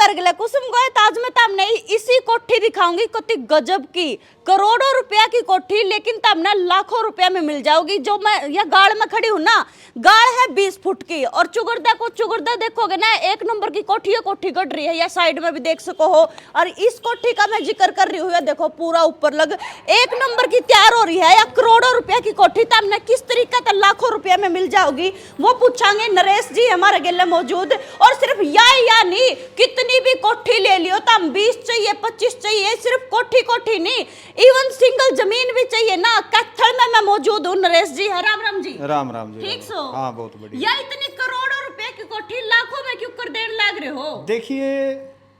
कर गले कुसुम गए ताज में तमने इसी कोठी दिखाऊंगी कितनी गजब की करोड़ों रुपया की कोठी, लेकिन तमने लाखों रुपया में मिल जाओगी। जो मैं ये गाड़ में खड़ी हूं ना, गाड़ है 20 फुट की, और चुगरदा देखोगे ना, एक नंबर की कोठी है, कोठी गढ़ रही है, या साइड में भी देख सको हो। और इस कोठी का मैं जिक्र कर रही हूँ, देखो पूरा ऊपर लग एक नंबर की तैयार हो रही है, या करोड़ों रुपया की कोठी तमने किस तरीके से लाखों रुपया में मिल जाओगी, वो पूछांगे। नरेश जी हमारे गेले मौजूद। और सिर्फ या नहीं, कितनी भी कोठी ले लियो तम, 20 चाहिए 25 चाहिए, सिर्फ कोठी नहीं, इवन सिंगल जमीन भी चाहिए ना, कैथल में मैं मौजूद हूँ। नरेश जी राम राम जी। राम राम जी। ठीक सो। हाँ बहुत बढ़िया। या इतनी करोड़ों रुपए की कोठी लाखों में क्यों कर देने लग रहे हो? देखिए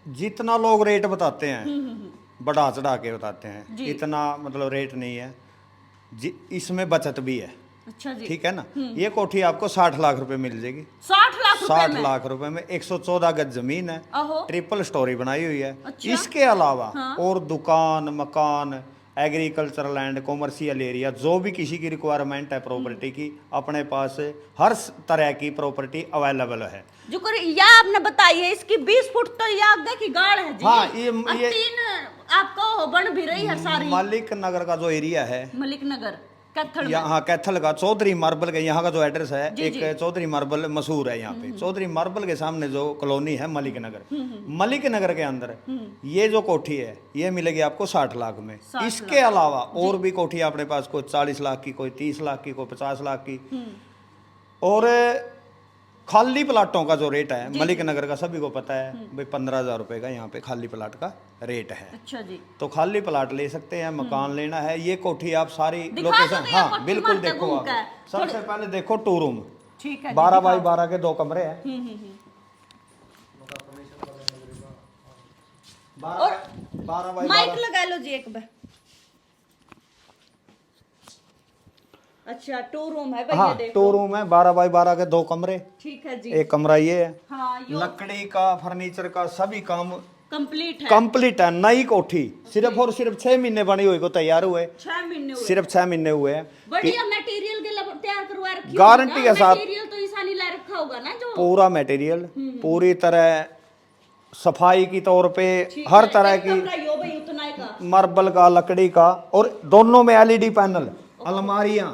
जितना लोग रेट बताते हैं बढ़ा चढ़ा के बताते हैं, इतना मतलब रेट नहीं है इसमें बचत भी है। अच्छा जी। ठीक है ना। ये कोठी आपको 60 लाख रुपए मिल जाएगी। 60 लाख रुपए में 114 गज जमीन है, ट्रिपल स्टोरी बनाई हुई है। अच्छा? इसके अलावा और दुकान मकान एग्रीकल्चर लैंड कॉमर्शियल एरिया जो भी किसी की रिक्वायरमेंट है प्रॉपर्टी की, अपने पास हर तरह की प्रॉपर्टी अवेलेबल है। जो कर या आपने बताइए इसकी 20 फुट तो ये आगे की गाड़ है जी। हाँ ये तीन आपको बन भी रही है सारी। मलिक नगर का जो एरिया है, मलिक नगर कैथल यहाँ कैथल का चौधरी मार्बल के यहाँ का जो एड्रेस है, एक चौधरी मार्बल मशहूर है यहाँ पे। चौधरी मार्बल के सामने जो कॉलोनी है मलिक नगर, मलिक नगर के अंदर ये जो कोठी है ये मिलेगी आपको 60 लाख में। इसके अलावा और भी कोठी अपने पास, कोई 40 लाख की, कोई 30 लाख की, कोई 50 लाख की। और खाली प्लाटों का जो रेट है मलिक नगर का सभी को पता है भाई, 15,000 रुपए का यहाँ पे खाली प्लाट का रेट है। अच्छा जी। तो खाली प्लाट ले सकते हैं, मकान लेना है, ये कोठी आप सारी लोकेशन, हाँ बिल्कुल देखो आप। सबसे पहले देखो 2 रूम, ठीक है, 12 बाई 12 के 2 कमरे हैं। और 12 बाई माइक लगा लो जी एक बार। अच्छा 2 रूम है भाई। हाँ, ये देखो 2 रूम है, 12 बाई 12 के 2 कमरे। ठीक है जी। एक कमरा ये है। हाँ, लकड़ी का फर्नीचर का सभी काम कंप्लीट है। नई कोठी सिर्फ और सिर्फ 6 महीने बनी हुई को तैयार हुए। 6 महीने हुए। सिर्फ 6 महीने हुए हैं। बढ़िया मटेरियल के तैयार करवा रखी, गारंटी के साथ। मटेरियल तो ईसानी ला रखा होगा ना, जो पूरा मटेरियल पूरी तरह सफाई की तौर पे हर तरह की, मार्बल का लकड़ी का, और दोनों में एलईडी पैनल, अलमारियां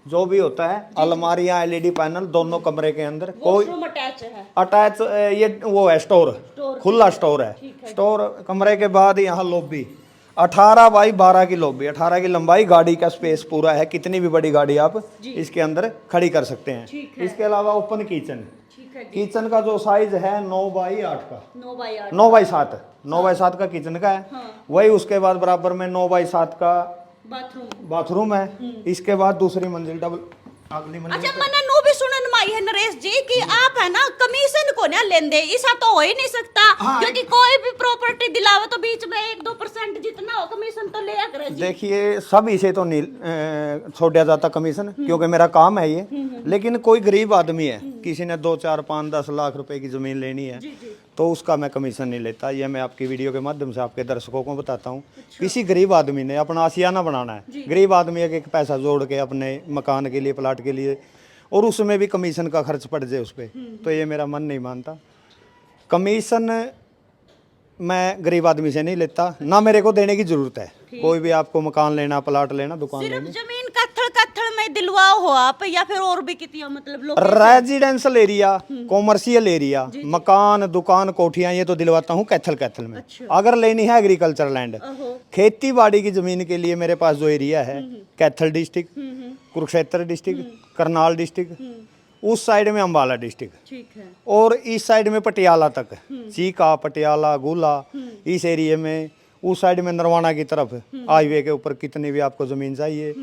जो भी होता है, अलमारियां एलईडी पैनल दोनों कमरे के अंदर। कोई अटैच ये वो है स्टोर, खुला स्टोर है। स्टोर कमरे के बाद यहाँ लॉबी, 18 बाई 12 की लॉबी, 18 की लंबाई, गाड़ी का स्पेस पूरा है, कितनी भी बड़ी गाड़ी आप इसके अंदर खड़ी कर सकते हैं। इसके अलावा ओपन किचन का जो साइज है 9 बाई 8 का, 9 बाई 7 का किचन का है। वही उसके बाद बराबर में 9 बाई 7 का बाथरूम है। इसके बाद दूसरी मंजिल डबल अगली मंजिल। अच्छा मैंने नो भी सुनन माई है नरेश जी कि आप है ना कमीशन को ना लेंदे, ऐसा तो हो ही नहीं सकता। हाँ, क्योंकि कोई भी प्रॉपर्टी दिलावे तो बीच में 1-2% जितना हो कमीशन तो लिया करे जी। देखिए सब इसे तो नहीं छोड़ा जाता कमीशन, क्योंकि मेरा काम है ये। लेकिन कोई गरीब आदमी है, किसी ने 2, 4, 5, 10 लाख रुपए की जमीन लेनी है, तो उसका मैं कमीशन नहीं लेता। ये मैं आपकी वीडियो के माध्यम से आपके दर्शकों को बताता हूँ। किसी गरीब आदमी ने अपना आशियाना बनाना है, गरीब आदमी एक पैसा जोड़ के अपने मकान के लिए, प्लाट के लिए, और उसमें भी कमीशन का खर्च पड़ जाए उस पर, तो ये मेरा मन नहीं मानता। कमीशन मैं गरीब आदमी से नहीं लेता, ना मेरे को देने की जरूरत है। कोई भी आपको मकान लेना, प्लाट लेना, दुकान लेनी, जमीन कत्थल में दिलवाओ हो आप, या फिर और भी कितनी मतलब रेजिडेंशियल एरिया, कॉमर्शियल एरिया, मकान दुकान कोठियां, ये तो दिलवाता हूँ कैथल में। अच्छा। अगर लेनी है एग्रीकल्चर लैंड, खेती बाड़ी की जमीन के लिए मेरे पास जो एरिया है, Kaithal district, Kurukshetra district, Karnal district, उस साइड में अम्बाला डिस्ट्रिक्ट, ठीक है, और इस साइड में पटियाला तक, चीका पटियाला गोला, इस एरिया में, उस साइड में नरवाना की तरफ हाईवे के ऊपर कितनी भी आपको जमीन चाहिए।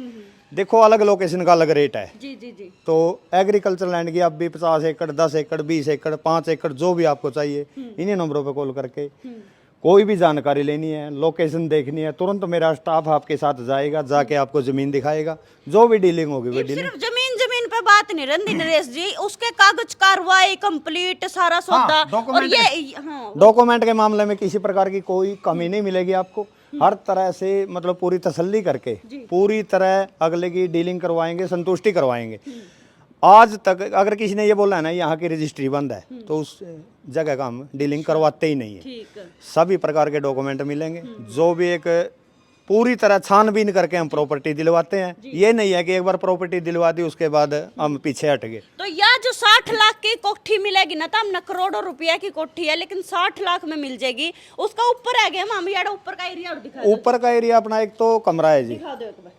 देखो अलग लोकेशन का अलग रेट है। जी। तो एग्रीकल्चर लैंड की आप भी 50 एकड़ 10 एकड़ 20 एकड़ 5 एकड़ जो भी आपको चाहिए, इन्हीं नंबरों पे कॉल करके कोई भी जानकारी लेनी है, लोकेशन देखनी है, तुरंत मेरा स्टाफ आपके साथ जाएगा, जाके आपको जमीन दिखाएगा। जो भी डीलिंग होगी वो डीलिंग। सिर्फ जमीन पे बात नहीं रंदी नरेश जी, उसके कागज कार्रवाई कंप्लीट सारा सौदा, और ये डॉक्यूमेंट के मामले में किसी प्रकार की कोई कमी नहीं मिलेगी आपको। हर तरह से मतलब पूरी तसल्ली करके पूरी तरह अगले की डीलिंग करवाएंगे, संतुष्टि करवाएंगे। आज तक अगर किसी ने ये बोला है ना यहाँ की रजिस्ट्री बंद है, तो उस जगह का हम डीलिंग करवाते ही नहीं है। ठीक है। सभी प्रकार के डॉक्यूमेंट मिलेंगे, जो भी एक पूरी तरह छानबीन करके हम प्रॉपर्टी दिलवाते हैं। ये नहीं है कि एक बार प्रॉपर्टी दिलवा दी उसके बाद हम पीछे हट गए। तो यह जो 60 लाख की कोठी मिलेगी ना, तो हम न करोड़ों रुपया की कोठी है लेकिन 60 लाख में मिल जाएगी। उसका ऊपर है गया, हम यार ऊपर का एरिया और दिखा दो। ऊपर का एरिया अपना एक तो कमरा है जी, दिखा दो एक बार।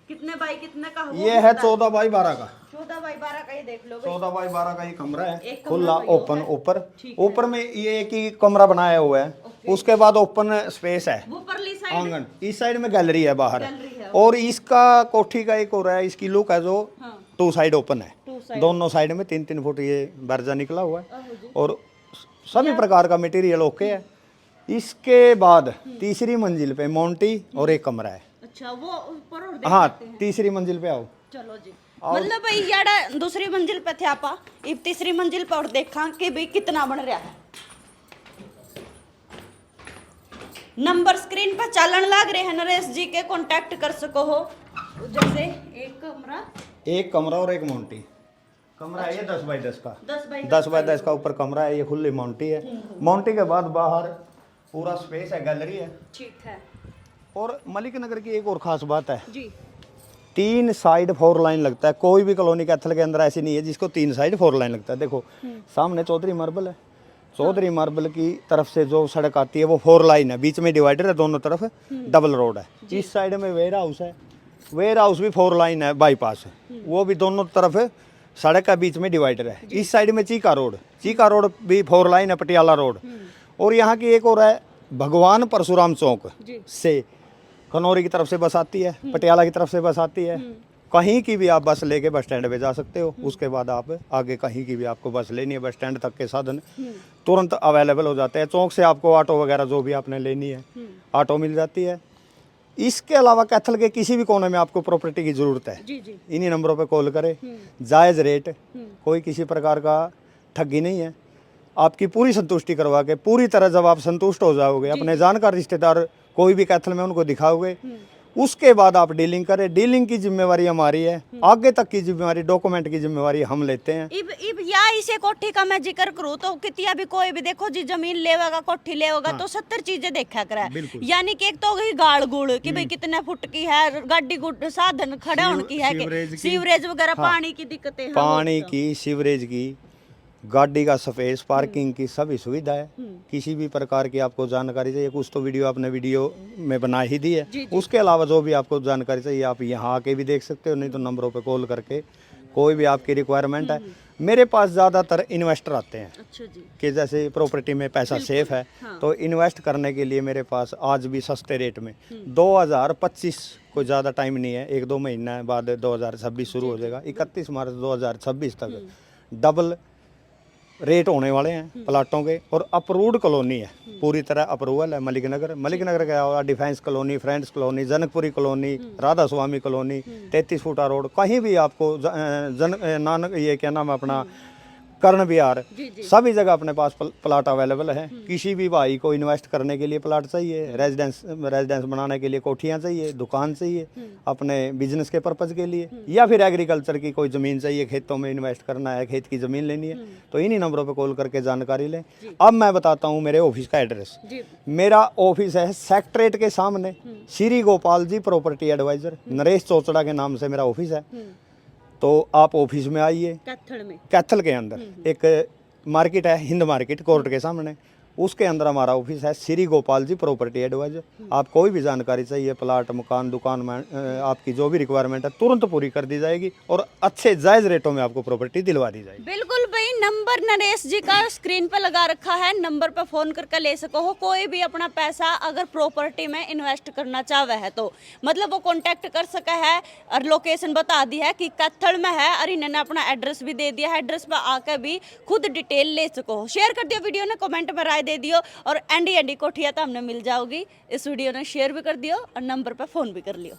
कितने बाई कितने का हो? ये है 14 बाई 12 का। 14 बाई 12 का, ये देख लो। 14 बाई 12 का ये कमरा है, एक कमरा खुला तो ये ओपन। होगा। ऊपर में ये एक ही कमरा बनाया हुआ है, उसके बाद ओपन स्पेस है, वो परली साइड आंगन। इस साइड में गैलरी है बाहर, गैलरी है। और इसका कोठी का एक और है, इसकी लुक है जो हाँ। 2 साइड ओपन है, टू साइड। दोनों साइड में 3-3 फुट ये बर्जा निकला हुआ है, आहो जी। और सभी प्रकार का मटेरियल ओके है। इसके बाद तीसरी मंजिल पे मोंटी और एक कमरा है। अच्छा, वो ऊपर और देख हाँ, सकते हैं। तीसरी मंजिल पे आओ। चलो जी। मतलब भाई याड़ा दूसरी मंजिल पे थे आपा, इब तीसरी मंजिल पे और देखा कि भाई कितना बन रहा है। नंबर स्क्रीन पर चलन लाग रहे हैं, नरेश जी के कांटेक्ट कर सको हो। जैसे एक कमरा और एक मोंटी कमरा है, ये 10 बाई 10 का। 10 बाई 10 का ऊपर कमरा है, ये खुली मोंटी है। मोंटी के बाद बाहर पूरा स्पेस है, गैलरी है। ठीक है। और मलिक नगर की एक और खास बात है जी। 3 साइड 4 लाइन लगता है। कोई भी कॉलोनी कैथल के अंदर ऐसी नहीं है जिसको 3 साइड 4 लाइन लगता है। देखो सामने चौधरी मार्बल है, चौधरी मार्बल की तरफ से जो सड़क आती है वो 4 लाइन है, बीच में डिवाइडर है, दोनों तरफ डबल रोड है। इस साइड में वेयर हाउस है, वेयर हाउस भी 4 लाइन है, बाईपास है, वो भी दोनों तरफ सड़क का बीच में डिवाइडर है। इस साइड में चीका रोड भी 4 लाइन है, पटियाला रोड। और यहाँ की एक और है, भगवान परशुराम चौक से खनौरी की तरफ से बस आती है, पटियाला की तरफ से बस आती है। कहीं की भी आप बस लेके बस स्टैंड पे जा सकते हो। उसके बाद आप आगे कहीं की भी आपको बस लेनी है, बस स्टैंड तक के साधन तुरंत अवेलेबल हो जाते हैं। चौक से आपको ऑटो वगैरह जो भी आपने लेनी है, ऑटो मिल जाती है। इसके अलावा कैथल के किसी भी कोने में आपको प्रॉपर्टी की जरूरत है, इन्हीं नंबरों पे कॉल करें। जायज़ रेट, कोई किसी प्रकार का ठगी नहीं है। आपकी पूरी संतुष्टि करवा के, पूरी तरह जब आप संतुष्ट हो जाओगे, अपने जानकार रिश्तेदार कोई भी कैथल में उनको दिखाओगे, उसके बाद आप डीलिंग करें। डीलिंग की जिम्मेवारी हमारी है, आगे तक की जिम्मेवारी, डॉक्यूमेंट की जिम्मेवारी हम लेते हैं। इब या इसे कोठी का मैं जिक्र करूँ तो कितिया भी कोई भी देखो जी जमीन लेवेगा, कोठी लेवेगा, तो 70 चीजें देखा करा है। यानी कि एक तो गई गाड़ गुड़ कि भाई कितने फुट की है, गाड़ी गुड़ साधन खड़ा होने की है, कि सीवरेज वगैरह, पानी की दिक्कतें, पानी की, सीवरेज की, गाड़ी का स्पेस, पार्किंग की सभी सुविधा है। किसी भी प्रकार की आपको जानकारी चाहिए, कुछ तो वीडियो आपने वीडियो में बना ही दी है। उसके अलावा जो भी आपको जानकारी चाहिए आप यहाँ आके भी देख सकते हो, नहीं तो नंबरों पे कॉल करके कोई भी आपकी रिक्वायरमेंट है। मेरे पास ज़्यादातर इन्वेस्टर आते हैं। अच्छा जी। कि जैसे प्रॉपर्टी में पैसा सेफ है, तो इन्वेस्ट करने के लिए मेरे पास आज भी सस्ते रेट में 2025, कोई ज़्यादा टाइम नहीं है, 1-2 महीना बाद 2026 शुरू हो जाएगा, 31 मार्च 2026 तक डबल रेट होने वाले हैं प्लाटों के। और अप्रूव्ड कॉलोनी है, पूरी तरह अप्रूवल है। मलिक नगर क्या होगा, defence colony, friends colony, Janakpuri colony, Radha Swami colony, 33 फुटा रोड, कहीं भी आपको नानक ये क्या नाम है अपना कर्ण विहार, सभी जगह अपने पास प्लाट अवेलेबल है। किसी भी भाई को इन्वेस्ट करने के लिए प्लाट चाहिए, रेजिडेंस बनाने के लिए कोठियाँ चाहिए, दुकान चाहिए, अपने बिजनेस के पर्पज़ के लिए, या फिर एग्रीकल्चर की कोई ज़मीन चाहिए, खेतों में इन्वेस्ट करना है, खेत की ज़मीन लेनी है, तो इन्हीं नंबरों पर कॉल करके जानकारी लें। अब मैं बताता हूँ मेरे ऑफिस का एड्रेस। मेरा ऑफिस है सेक्रेटरीट के सामने, श्री गोपाल जी प्रॉपर्टी एडवाइज़र, नरेश चोचड़ा के नाम से मेरा ऑफिस है। तो आप ऑफिस में आइए, कैथल के अंदर एक मार्केट है, हिंद मार्केट, कोर्ट के सामने, उसके अंदर हमारा ऑफिस है, श्री गोपाल जी प्रॉपर्टी एडवाइजर। आप कोई भी जानकारी चाहिए, प्लाट, मकान, दुकान में आपकी जो भी रिक्वायरमेंट है तुरंत पूरी कर दी जाएगी और अच्छे जायज़ रेटों में आपको प्रॉपर्टी दिलवा दी जाएगी। बिल्कुल भाई, नंबर नरेश जी का स्क्रीन पर लगा रखा है, नंबर पर फोन करके ले सको हो। कोई भी अपना पैसा अगर प्रॉपर्टी में इन्वेस्ट करना चाहे है तो मतलब वो कॉन्टेक्ट कर सका है, और लोकेशन बता दी है कि कैथल में है, और इन्होंने अपना एड्रेस भी दे दिया है। एड्रेस पर आकर भी खुद डिटेल ले सको हो। शेयर कर दियो वीडियो ने, कमेंट में राय दे दियो, और एंडी कोठिया तो हमने मिल जाओगी। इस वीडियो ने शेयर भी कर दियो और नंबर पर फोन भी कर लियो।